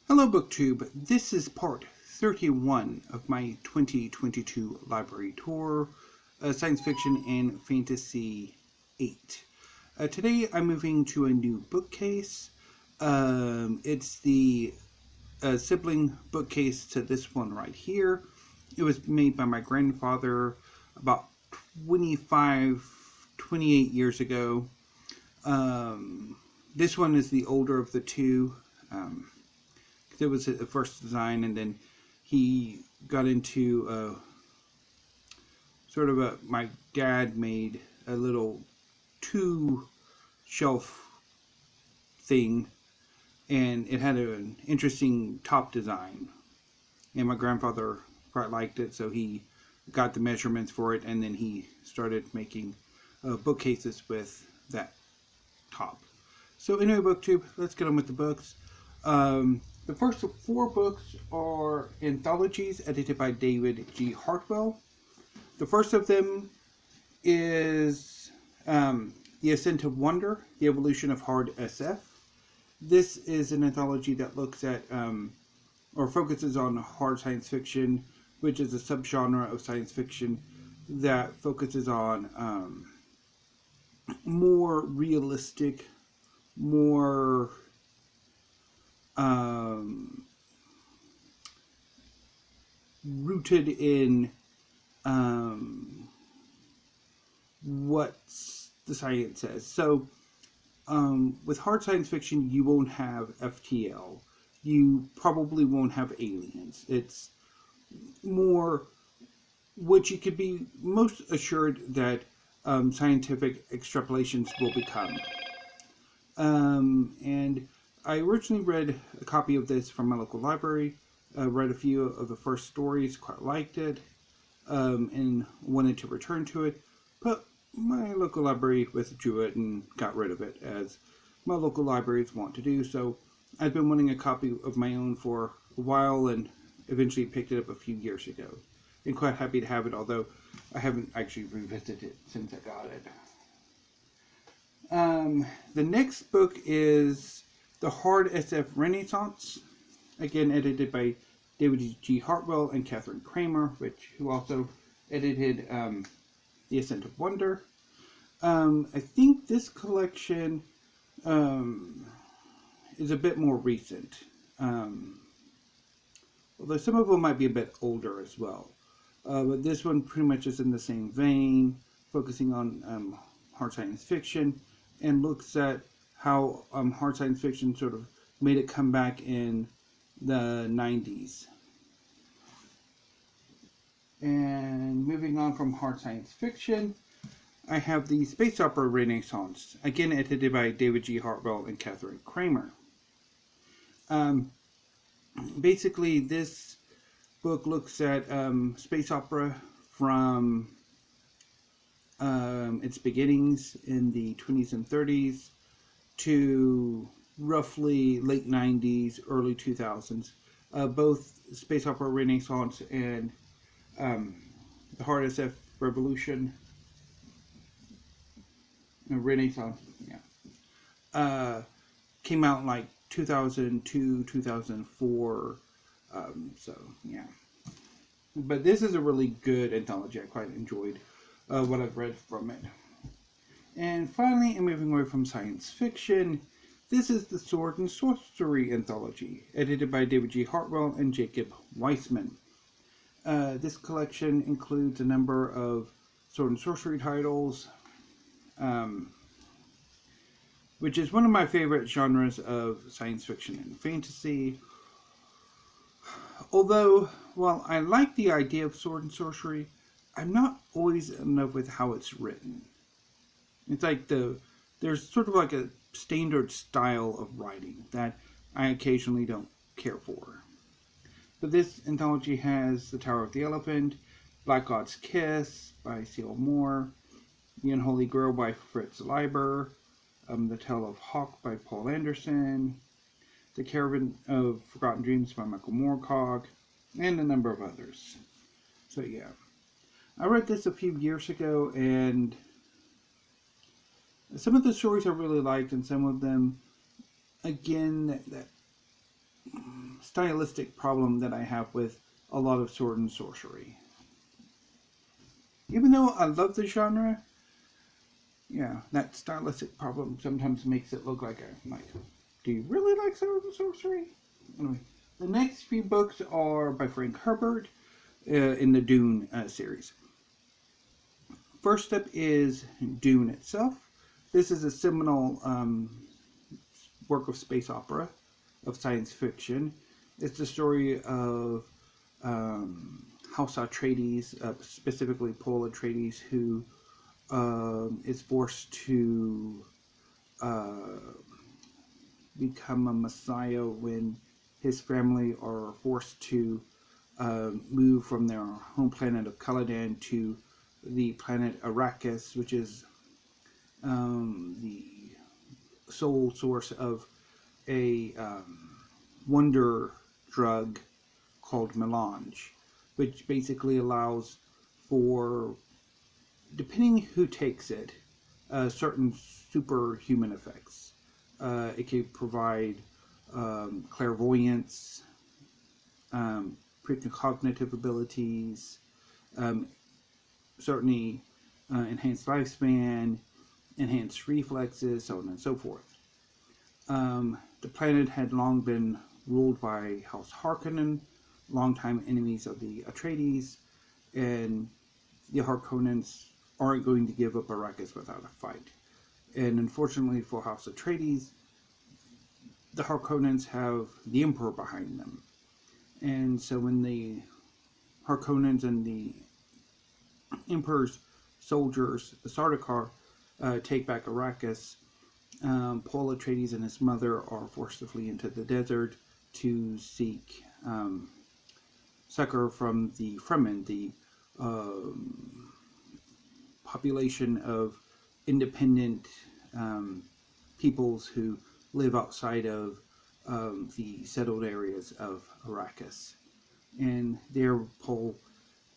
Hello BookTube, this is part 31 of my 2022 library tour, Science Fiction and Fantasy 8. Today I'm moving to a new bookcase. It's the sibling bookcase to this one right here. It was made by my grandfather about 28 years ago. This one is the older of the two. It was the first design, and then he got into my dad made a little 2-shelf thing, and it had an interesting top design, and my grandfather quite liked it, so he got the measurements for it, and then he started making bookcases with that top. So anyway, BookTube, let's get on with the books. The first 4 books are anthologies edited by David G. Hartwell. The first of them is The Ascent of Wonder, The Evolution of Hard SF. This is an anthology that looks at or focuses on hard science fiction, which is a subgenre of science fiction that focuses on more realistic, more rooted in what the science says. So with hard science fiction, you won't have FTL. You probably won't have aliens. It's more what you could be most assured that scientific extrapolations will become. And I originally read a copy of this from my local library, read a few of the first stories, quite liked it, and wanted to return to it, but my local library withdrew it and got rid of it, as my local libraries want to do. So I've been wanting a copy of my own for a while, and eventually picked it up a few years ago. And quite happy to have it, although I haven't actually revisited it since I got it. The next book is The Hard SF Renaissance, again edited by David G. Hartwell and Catherine Kramer, who also edited The Ascent of Wonder. I think this collection is a bit more recent, although some of them might be a bit older as well. But this one pretty much is in the same vein, focusing on hard science fiction, and looks at how hard science fiction sort of made a comeback in the 90s. And moving on from hard science fiction, I have the Space Opera Renaissance, again edited by David G. Hartwell and Catherine Kramer. Basically, this book looks at space opera from its beginnings in the 20s and 30s to roughly late 90s, early 2000s. Both Space Opera Renaissance and the Hard SF Revolution, Renaissance, came out in like 2002, 2004. So yeah. But this is a really good anthology. I quite enjoyed what I've read from it. And finally, and moving away from science fiction, this is the Sword and Sorcery Anthology, edited by David G. Hartwell and Jacob Weissman. This collection includes a number of sword and sorcery titles, which is one of my favorite genres of science fiction and fantasy. Although, while I like the idea of sword and sorcery, I'm not always in love with how it's written. It's like there's sort of like a standard style of writing that I occasionally don't care for. But this anthology has The Tower of the Elephant, Black God's Kiss by C.L. Moore, The Unholy Grail by Fritz Leiber, The Tale of Hawk by Paul Anderson, The Caravan of Forgotten Dreams by Michael Moorcock, and a number of others. So yeah. I read this a few years ago, and some of the stories I really liked, and some of them, again, that stylistic problem that I have with a lot of sword and sorcery. Even though I love the genre, yeah, that stylistic problem sometimes makes it look like I'm like, do you really like sword and sorcery? Anyway, the next few books are by Frank Herbert in the Dune series. First up is Dune itself. This is a seminal work of space opera, of science fiction. It's the story of House Atreides, specifically Paul Atreides, who is forced to become a messiah when his family are forced to move from their home planet of Caladan to the planet Arrakis, which is the sole source of a wonder drug called melange, which basically allows for, depending who takes it, certain superhuman effects. It can provide clairvoyance, precognitive abilities, certainly enhanced lifespan, enhanced reflexes, so on and so forth. The planet had long been ruled by House Harkonnen, longtime enemies of the Atreides, and the Harkonnens aren't going to give up Arrakis without a fight. And unfortunately for House Atreides, the Harkonnens have the Emperor behind them. And so when the Harkonnens and the Emperor's soldiers, the Sardaukar, take back Arrakis, Paul Atreides and his mother are forced to flee into the desert to seek succor from the Fremen, the population of independent peoples who live outside of the settled areas of Arrakis. And there Paul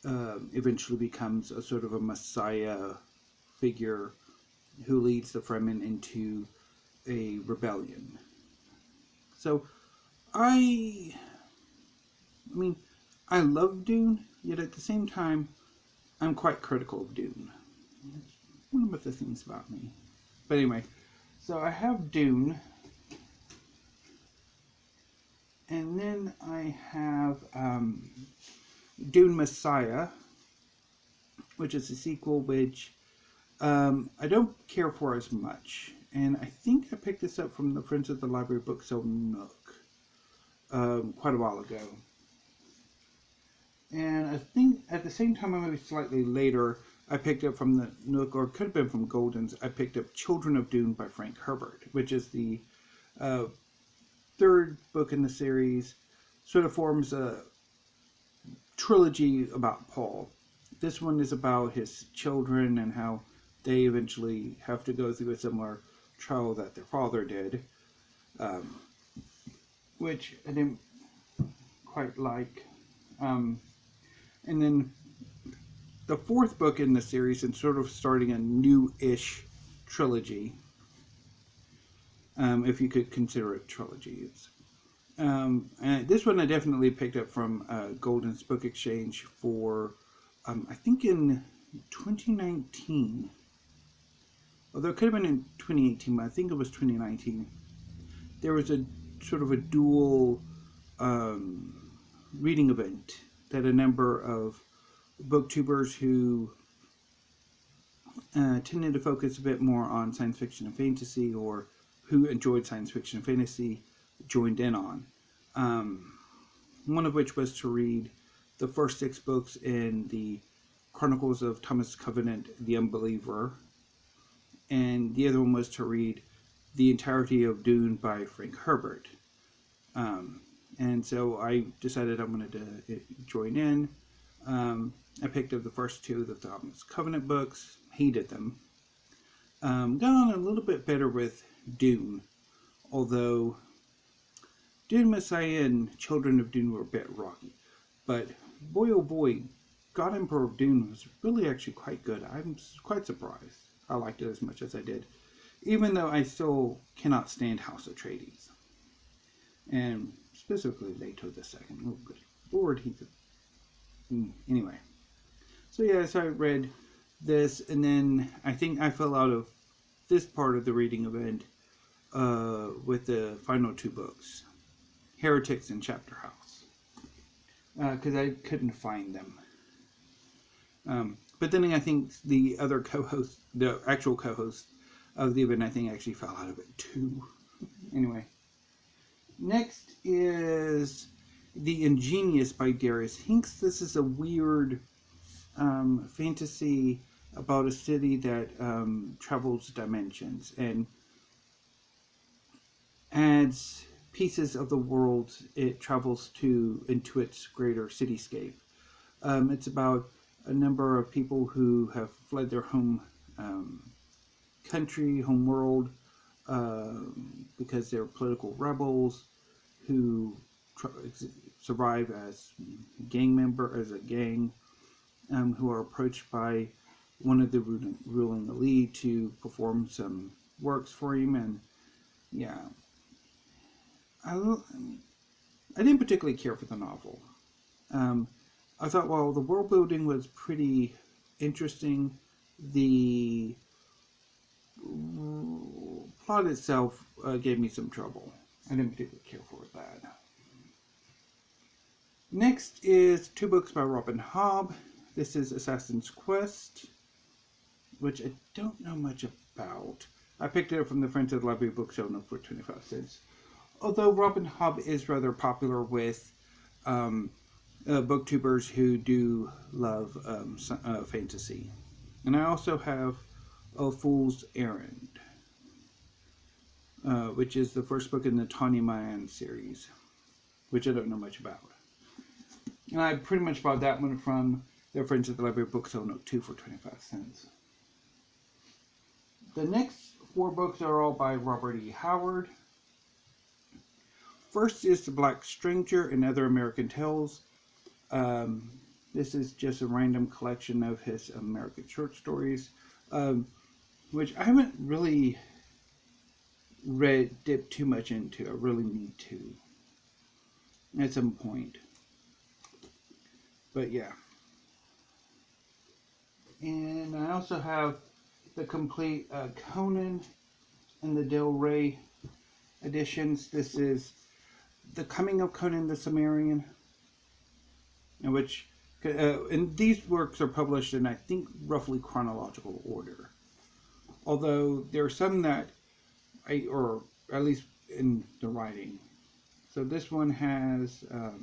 eventually becomes a sort of a messiah figure who leads the Fremen into a rebellion. So I mean, I love Dune, yet at the same time, I'm quite critical of Dune. One of the things about me. But anyway, so I have Dune, and then I have Dune Messiah, which is a sequel which I don't care for as much. And I think I picked this up from the Friends of the Library Book Sale Nook quite a while ago. And I think at the same time, or maybe slightly later, I picked up from the Nook, or it could have been from Golden's, I picked up Children of Dune by Frank Herbert, which is the third book in the series, sort of forms a trilogy about Paul. This one is about his children and how they eventually have to go through a similar trial that their father did, which I didn't quite like. And then the fourth book in the series, and sort of starting a new-ish trilogy, if you could consider it trilogy. And this one I definitely picked up from Golden's Book Exchange for, I think in 2019. Although it could have been in 2018, but I think it was 2019. There was a sort of a dual reading event that a number of booktubers who tended to focus a bit more on science fiction and fantasy, or who enjoyed science fiction and fantasy, joined in on. One of which was to read the first 6 books in the Chronicles of Thomas Covenant, the Unbeliever, and the other one was to read the entirety of Dune by Frank Herbert. And so I decided I wanted to join in. I picked up the first 2 of the Thomas Covenant books, hated them. Got on a little bit better with Dune, although Dune Messiah and Children of Dune were a bit rocky. But boy oh boy, God Emperor of Dune was really actually quite good. I'm quite surprised I liked it as much as I did, even though I still cannot stand House Atreides. And specifically Leto the Second. Oh, good Lord, anyway. So yeah, so I read this, and then I think I fell out of this part of the reading event with the final two books, Heretics and Chapter House, because I couldn't find them. But then I think the other co-host, the actual co-host of the event, I think actually fell out of it too. Anyway, next is The Ingenius by Darius. Hinks. This is a weird fantasy about a city that travels dimensions and adds pieces of the world it travels to into its greater cityscape. It's about a number of people who have fled their home country, home world, because they're political rebels who survive as a gang, who are approached by one of the ruling elite to perform some works for him. And yeah, I didn't particularly care for the novel. I thought, well, the world building was pretty interesting. The plot itself gave me some trouble. I didn't particularly care for that. Next is two books by Robin Hobb. This is Assassin's Quest, which I don't know much about. I picked it up from the Friends of the Library Bookshelf for 25 cents. Although Robin Hobb is rather popular with booktubers who do love fantasy. And I also have A Fool's Errand, which is the first book in the Tawny Mayan series, which I don't know much about. And I pretty much bought that one from their Friends at the Library Bookshelf Note 2 for 25 cents. The next four books are all by Robert E. Howard. First is The Black Stranger and Other American Tales. This is just a random collection of his American short stories, which I haven't really dipped too much into. I really need to at some point. But yeah. And I also have the complete Conan and the Del Rey editions. This is The Coming of Conan the Sumerian, in which and these works are published in, I think, roughly chronological order. Although there are some that or at least in the writing. So this one has a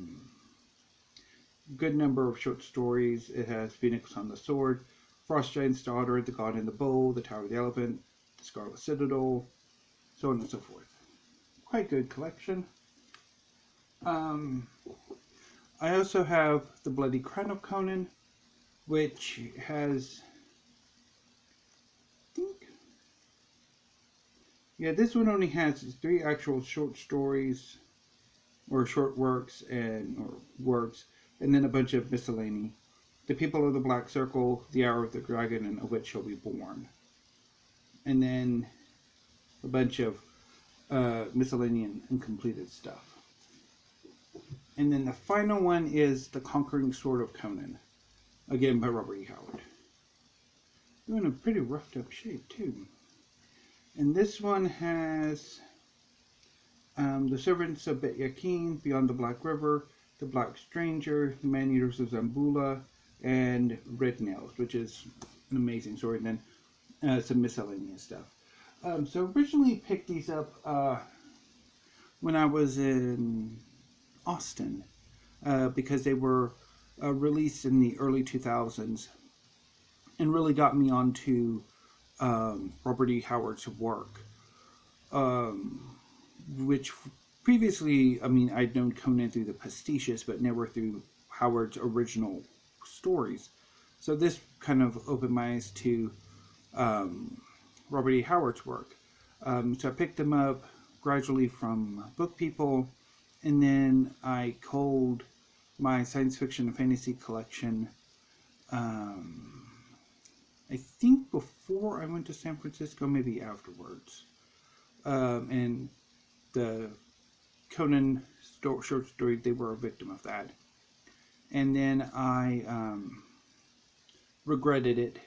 good number of short stories. It has Phoenix on the Sword, Frost Giant's Daughter, The God in the Bowl, The Tower of the Elephant, The Scarlet Citadel, so on and so forth. Quite good collection. I also have The Bloody Crown of Conan, which has, I think, yeah, this one only has 3 actual short stories, or short works, and then a bunch of miscellany. The People of the Black Circle, The Hour of the Dragon, and A Witch Shall Be Born. And then a bunch of miscellaneous and completed stuff. And then the final one is The Conquering Sword of Conan, again by Robert E. Howard. They're in a pretty roughed up shape too. And this one has The Servants of Bet Yakin, Beyond the Black River, The Black Stranger, The Man-Eaters of Zambula, and Red Nails, which is an amazing story, and then some miscellaneous stuff. So originally picked these up when I was in Austin, because they were released in the early 2000s and really got me onto Robert E. Howard's work, which previously, I mean, I'd known Conan through the pastiches, but never through Howard's original stories. So this kind of opened my eyes to Robert E. Howard's work. So I picked them up gradually from Book People, and then I culled my science fiction and fantasy collection, I think before I went to San Francisco, maybe afterwards. And the Conan short story, they were a victim of that. And then I regretted it.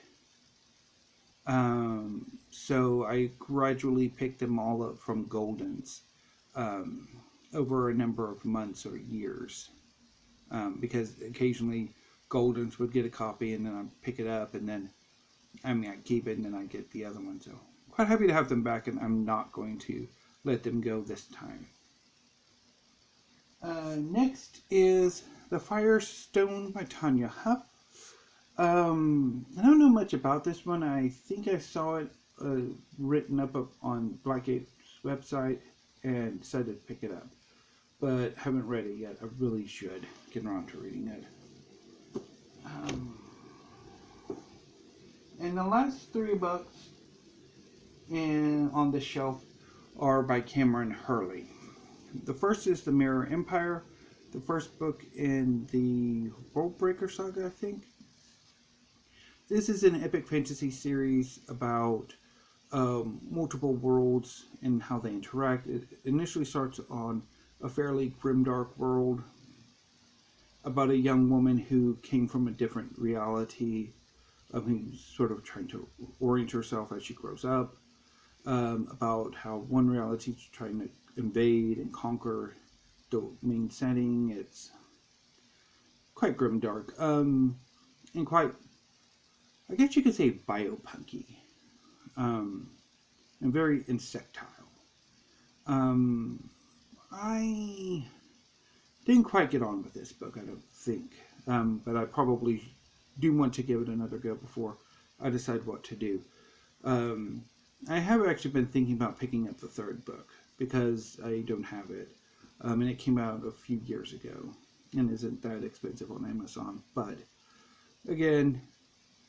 So I gradually picked them all up from Golden's over a number of months or years. Because occasionally Golden's would get a copy and then I'd pick it up and then, I'd keep it and then I'd get the other one. So quite happy to have them back, and I'm not going to let them go this time. Next is The Firestone by Tanya Huff. I don't know much about this one. I think I saw it written up on Blackgate's website and decided to pick it up. But haven't read it yet. I really should get around to reading it. And the last 3 books on the shelf are by Cameron Hurley. The first is The Mirror Empire, the first book in the Worldbreaker saga, I think. This is an epic fantasy series about multiple worlds and how they interact. It initially starts on a fairly grimdark world about a young woman who came from a different reality, who's sort of trying to orient herself as she grows up, about how one reality is trying to invade and conquer the main setting. It's quite grimdark, and quite, I guess you could say, biopunky, and very insectile. I didn't quite get on with this book, I don't think, but I probably do want to give it another go before I decide what to do. I have actually been thinking about picking up the 3rd book because I don't have it, and it came out a few years ago and isn't that expensive on Amazon. But again,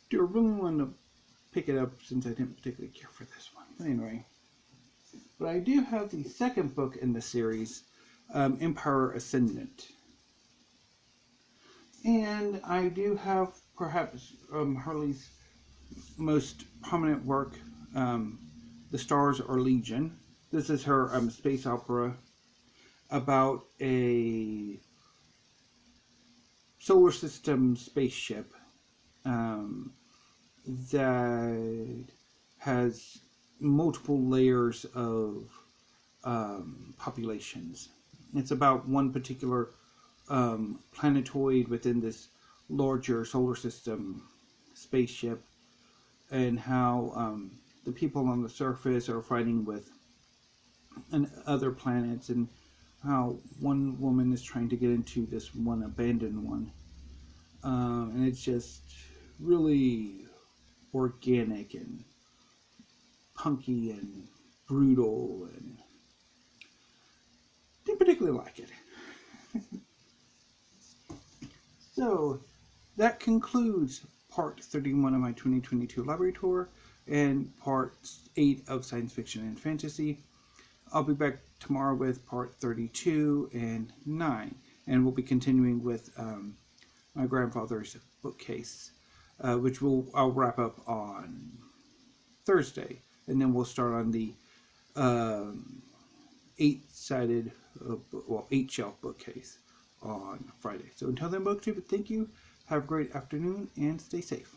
do I really want to pick it up since I didn't particularly care for this one? But anyway, but I do have the 2nd book in the series, Empire Ascendant. And I do have perhaps Hurley's most prominent work, The Stars Are Legion. This is her space opera about a solar system spaceship that has multiple layers of populations. It's about one particular planetoid within this larger solar system spaceship, and how the people on the surface are fighting with other planets, and how one woman is trying to get into this one abandoned one, and it's just really organic and punky and brutal, and didn't particularly like it. So that concludes part 31 of my 2022 library tour and part 8 of science fiction and fantasy. I'll be back tomorrow with part 32 and 9, and we'll be continuing with my grandfather's bookcase, which I'll wrap up on Thursday, and then we'll start on the 8-sided, 8-shelf bookcase on Friday. So until then, BookTube, thank you. Have a great afternoon and stay safe.